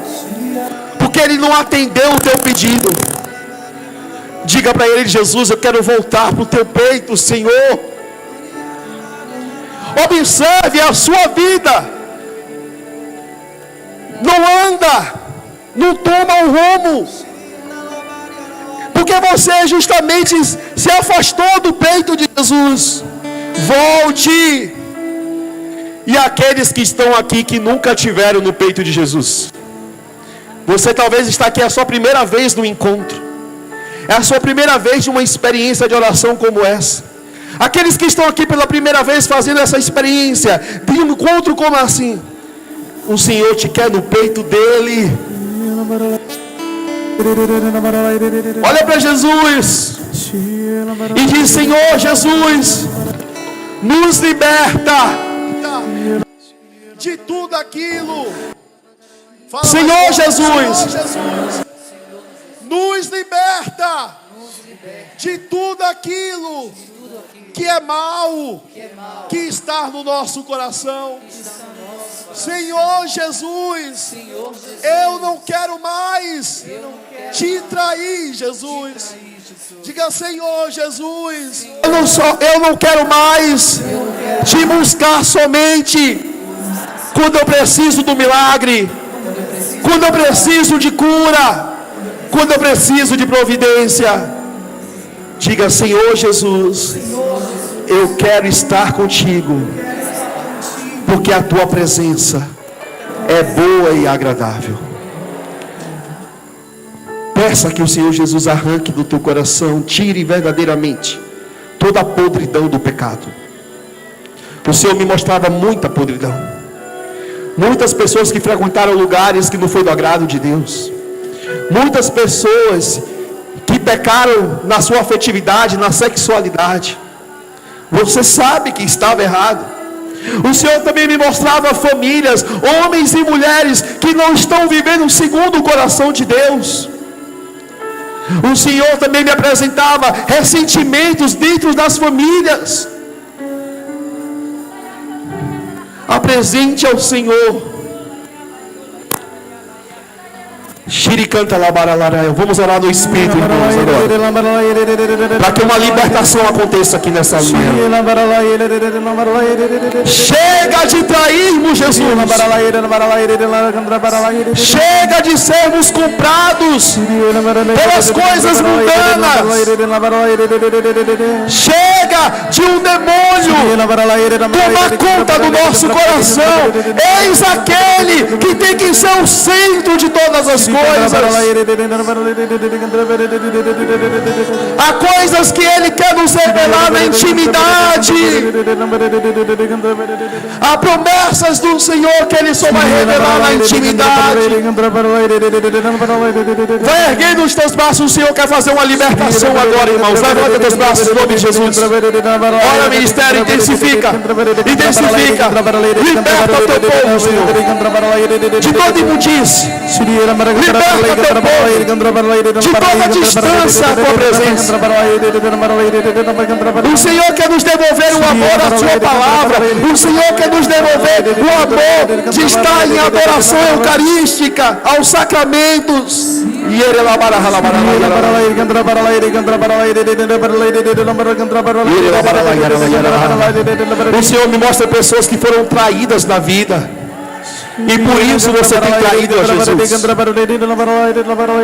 porque Ele não atendeu o teu pedido, diga para Ele: Jesus, eu quero voltar para o teu peito, Senhor. Observe a sua vida. Não anda, não toma um rumo, porque você justamente se afastou do peito de Jesus. Volte. E aqueles que estão aqui que nunca tiveram no peito de Jesus, você talvez está aqui, é a sua primeira vez no encontro, é a sua primeira vez de uma experiência de oração como essa. Aqueles que estão aqui pela primeira vez fazendo essa experiência de um encontro como assim, o Senhor te quer no peito dele. Olha para Jesus e diz: Senhor Jesus, nos liberta de tudo aquilo. Fala, Senhor Jesus, nos liberta de tudo aquilo que é mal, que está no nosso coração. Senhor Jesus, eu não quero mais te trair, Jesus. Diga: Senhor Jesus, eu não quero mais te buscar somente quando eu preciso do milagre, quando eu preciso de cura, quando eu preciso de providência. Diga: Senhor Jesus, eu quero estar contigo, porque a tua presença é boa e agradável. Peça que o Senhor Jesus arranque do teu coração, tire verdadeiramente toda a podridão do pecado. O Senhor me mostrava muita podridão, muitas pessoas que frequentaram lugares que não foi do agrado de Deus, muitas pessoas que pecaram na sua afetividade, na sexualidade. Você sabe que estava errado. O Senhor também me mostrava famílias, homens e mulheres que não estão vivendo segundo o coração de Deus. O Senhor também me apresentava ressentimentos dentro das famílias. Apresente ao Senhor. Xiricanta labaralarai. Vamos orar no Espírito, irmãos, agora, para que uma libertação aconteça aqui nessa manhã. Chega de trairmos Jesus. Chega de sermos comprados pelas coisas mundanas. Chega de um demônio tomar conta do nosso coração. Eis aquele que tem que ser o centro de todas as coisas. coisas. Há coisas que Ele quer nos revelar na intimidade. Há promessas do Senhor que Ele só vai revelar na intimidade. Vai erguendo os teus braços, o Senhor quer fazer uma libertação agora, irmãos. Levanta teus braços em nome de Jesus. Ora, ministério, intensifica. Intensifica. Liberta o teu povo, Senhor, de toda imundície. Liberta teu povo de toda distância à tua presença. O Senhor quer nos devolver o amor à sua palavra. O Senhor quer nos devolver o amor de estar em adoração eucarística, aos sacramentos. E Ele o Senhor me mostra pessoas que foram traídas na vida, e por isso você tem traído a Jesus.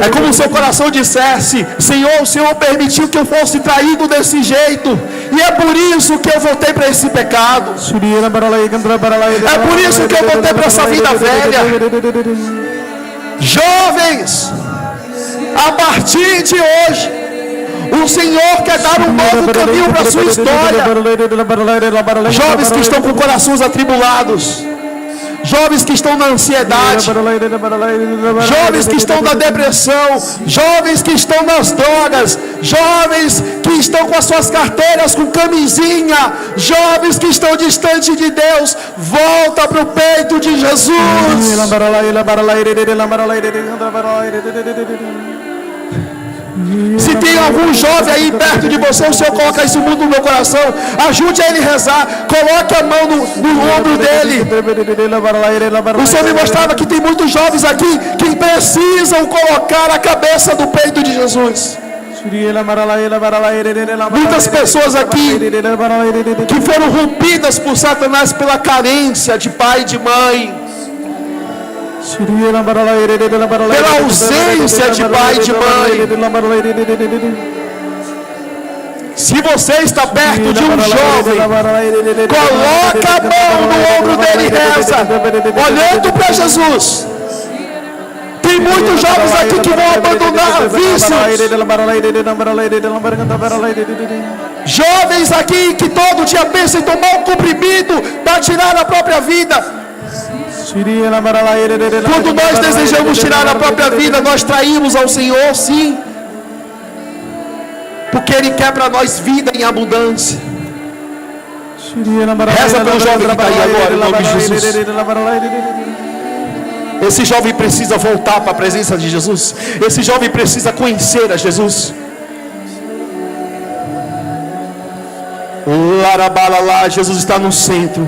É como se seu coração dissesse: Senhor, o Senhor permitiu que eu fosse traído desse jeito, e é por isso que eu voltei para esse pecado. É por isso que eu voltei para essa vida velha. Jovens, a partir de hoje, o Senhor quer dar um novo caminho para a sua história. Jovens que estão com corações atribulados, jovens que estão na ansiedade, jovens que estão na depressão, jovens que estão nas drogas, jovens que estão com as suas carteiras com camisinha, jovens que estão distante de Deus, volta para o peito de Jesus. Se tem algum jovem aí perto de você, o Senhor coloca isso muito no meu coração. Ajude a ele rezar. Coloque a mão no ombro dele. O Senhor me mostrava que tem muitos jovens aqui que precisam colocar a cabeça do peito de Jesus. Muitas pessoas aqui que foram rompidas por Satanás pela carência de pai e de mãe, pela ausência de pai e de mãe. Se você está perto de um jovem, coloca a mão no ombro dele e reza, olhando para Jesus. Tem muitos jovens aqui que vão abandonar vícios. Jovens aqui que todo dia pensam em tomar um comprimido para tirar a própria vida. Quando nós desejamos tirar a própria vida, nós traímos ao Senhor, sim, porque Ele quer para nós vida em abundância. Reza pelo jovem que está aí agora, em nome de Jesus. Esse jovem precisa voltar para a presença de Jesus. Esse jovem precisa conhecer a Jesus. Jesus está no centro.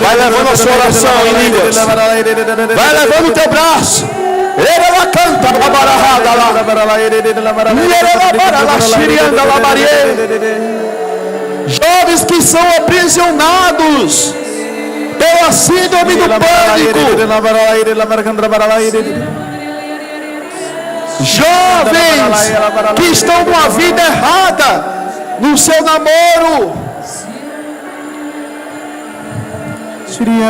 Vai levando a sua oração em línguas. Vai levando o teu braço. Ela canta a barahada lá. Jovens que são aprisionados pela síndrome do pânico. Jovens que estão com a vida errada no seu namoro,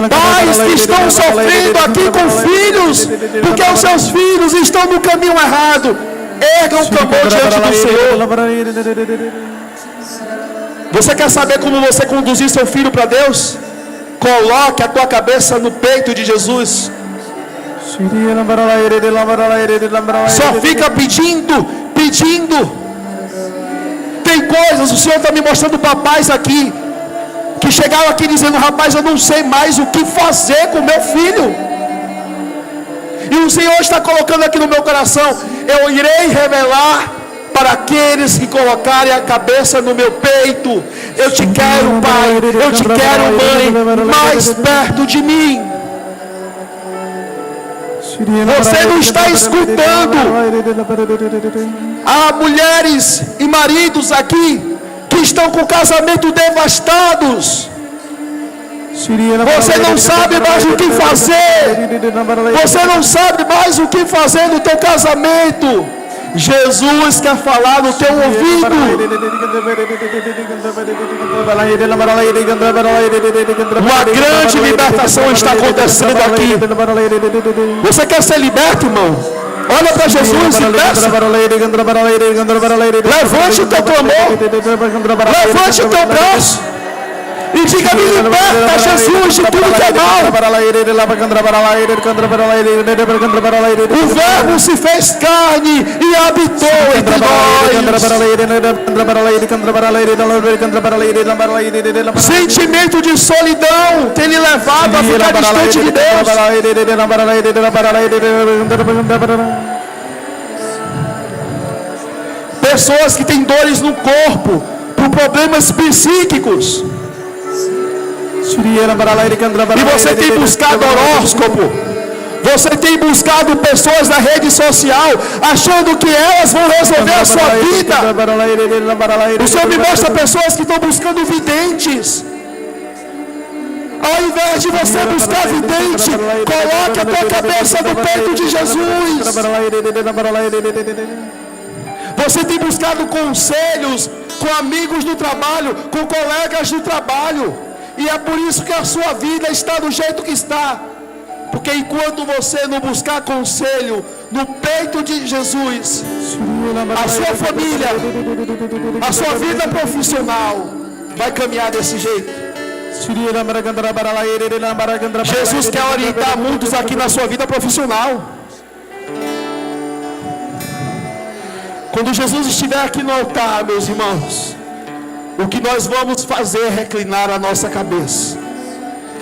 pais que estão sofrendo aqui com filhos, porque os seus filhos estão no caminho errado. Erga um clamor diante do Senhor. Você quer saber como você conduzir seu filho para Deus? Coloque a tua cabeça no peito de Jesus. Só fica pedindo. Tem coisas, o Senhor está me mostrando papais aqui que chegaram aqui dizendo: rapaz, eu não sei mais o que fazer com meu filho. E o Senhor está colocando aqui no meu coração: eu irei revelar para aqueles que colocarem a cabeça no meu peito. Eu te quero, pai, eu te quero, mãe, mais perto de mim. Você não está escutando. Há mulheres e maridos aqui que estão com o casamento devastados. Você não sabe mais o que fazer. Você não sabe mais o que fazer no teu casamento. Jesus quer falar no teu ouvido. Uma grande libertação está acontecendo aqui. Você quer ser liberto, irmão? Olha para Jesus e peça. Levante o teu clamor. Levante o teu braço. E diga: me liberta, Jesus, de tudo que é mal. O Verbo se fez carne e habitou entre nós. Sentimento de solidão tem lhe levado a ficar distante de Deus. Pessoas que têm dores no corpo por problemas psíquicos. E você tem buscado horóscopo. Você tem buscado pessoas na rede social, achando que elas vão resolver a sua vida. O Senhor me mostra pessoas que estão buscando videntes. Ao invés de você buscar vidente, coloque a tua cabeça no peito de Jesus. Você tem buscado conselhos com amigos do trabalho, com colegas do trabalho. E é por isso que a sua vida está do jeito que está. Porque enquanto você não buscar conselho no peito de Jesus, a sua família, a sua vida profissional vai caminhar desse jeito. Jesus quer orientar muitos aqui na sua vida profissional. Quando Jesus estiver aqui no altar, meus irmãos, o que nós vamos fazer é reclinar a nossa cabeça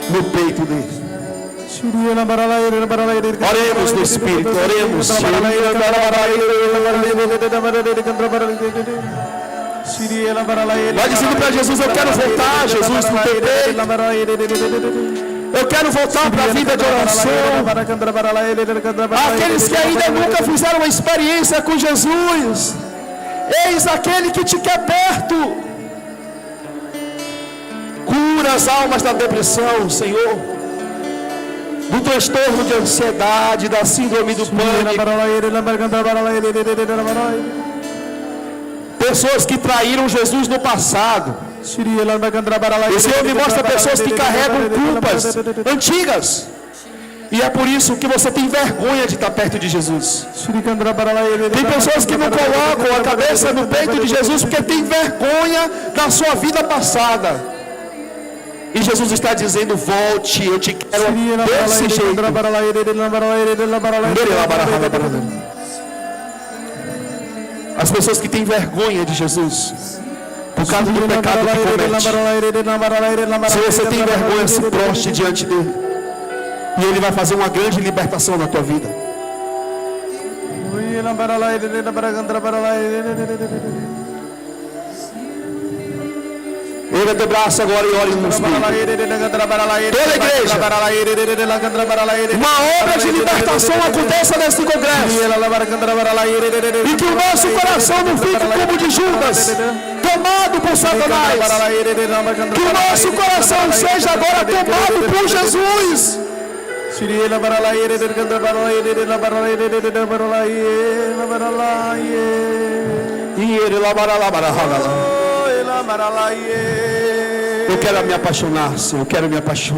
no peito dele. Oremos no Espírito, oremos. Vai dizendo para Jesus: eu quero voltar, Jesus, no teu peito. Eu quero voltar para a vida de oração. Aqueles que ainda nunca fizeram uma experiência com Jesus, eis aquele que te quer perto. Cura as almas da depressão, Senhor, do transtorno de ansiedade, da síndrome do pânico. Pessoas que traíram Jesus no passado. O Senhor me mostra pessoas que carregam culpas antigas. E é por isso que você tem vergonha de estar perto de Jesus. Tem pessoas que não colocam a cabeça no peito de Jesus porque tem vergonha da sua vida passada. E Jesus está dizendo: volte, eu te quero desse jeito. As pessoas que têm vergonha de Jesus por causa do pecado que comete. Se você tem vergonha, se prostre diante dele, e ele vai fazer uma grande libertação na tua vida. Erga teu braço agora e ore no Espírito. Toda a igreja. Uma obra de libertação aconteça nesse congresso. E que o nosso coração não fique como de Judas, tomado por Satanás. Que o nosso coração seja agora tomado por Jesus. Eu quero me apaixonar, Senhor. Eu quero me apaixonar.